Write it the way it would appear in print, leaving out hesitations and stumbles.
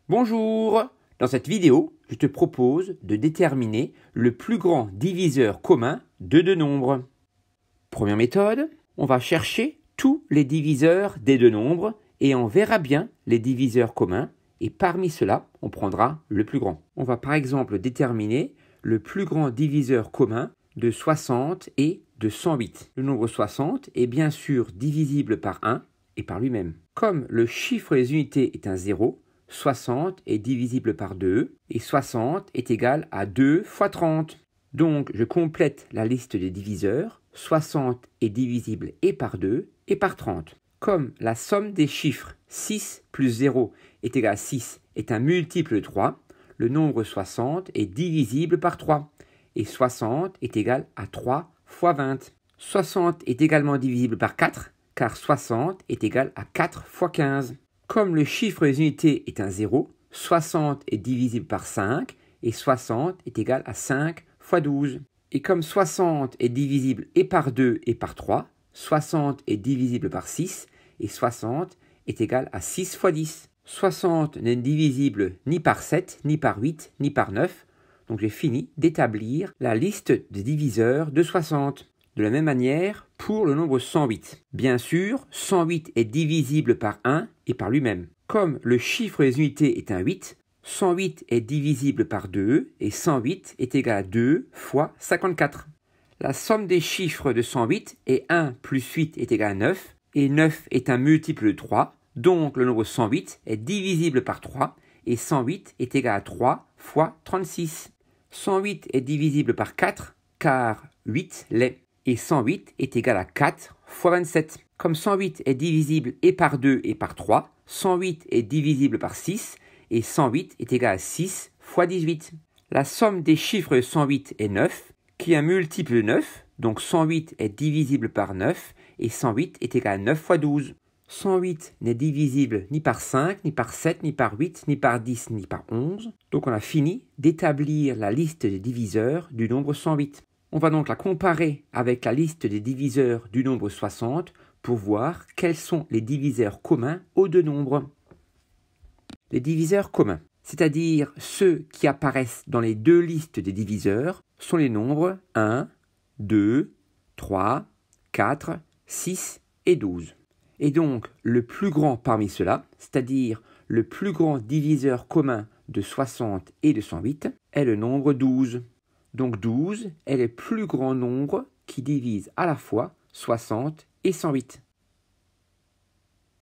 Bonjour! Dans cette vidéo, je te propose de déterminer le plus grand diviseur commun de deux nombres. Première méthode, on va chercher tous les diviseurs des deux nombres et on verra bien les diviseurs communs et parmi ceux-là, on prendra le plus grand. On va par exemple déterminer le plus grand diviseur commun de 60 et de 108. Le nombre 60 est bien sûr divisible par 1 et par lui-même. Comme le chiffre des unités est un 0, 60 est divisible par 2 et 60 est égal à 2 fois 30. Donc je complète la liste des diviseurs. 60 est divisible et par 2 et par 30. Comme la somme des chiffres 6 plus 0 est égal à 6 est un multiple de 3, le nombre 60 est divisible par 3 et 60 est égal à 3 fois 20. 60 est également divisible par 4 car 60 est égal à 4 fois 15. Comme le chiffre des unités est un 0, 60 est divisible par 5 et 60 est égal à 5 fois 12. Et comme 60 est divisible et par 2 et par 3, 60 est divisible par 6 et 60 est égal à 6 fois 10. 60 n'est divisible ni par 7, ni par 8, ni par 9. Donc j'ai fini d'établir la liste des diviseurs de 60. De la même manière, pour le nombre 108. Bien sûr, 108 est divisible par 1 et par lui-même. Comme le chiffre des unités est un 8, 108 est divisible par 2 et 108 est égal à 2 fois 54. La somme des chiffres de 108 est 1 plus 8 est égal à 9 et 9 est un multiple de 3, donc le nombre 108 est divisible par 3 et 108 est égal à 3 fois 36. 108 est divisible par 4 car 8 l'est. Et 108 est égal à 4 fois 27. Comme 108 est divisible et par 2 et par 3, 108 est divisible par 6 et 108 est égal à 6 fois 18. La somme des chiffres de 108 est 9, qui est un multiple de 9, donc 108 est divisible par 9 et 108 est égal à 9 fois 12. 108 n'est divisible ni par 5, ni par 7, ni par 8, ni par 10, ni par 11. Donc on a fini d'établir la liste des diviseurs du nombre 108. On va donc la comparer avec la liste des diviseurs du nombre 60 pour voir quels sont les diviseurs communs aux deux nombres. Les diviseurs communs, c'est-à-dire ceux qui apparaissent dans les deux listes des diviseurs, sont les nombres 1, 2, 3, 4, 6 et 12. Et donc le plus grand parmi ceux-là, c'est-à-dire le plus grand diviseur commun de 60 et de 108, est le nombre 12. Donc 12 est le plus grand nombre qui divise à la fois 60 et 108.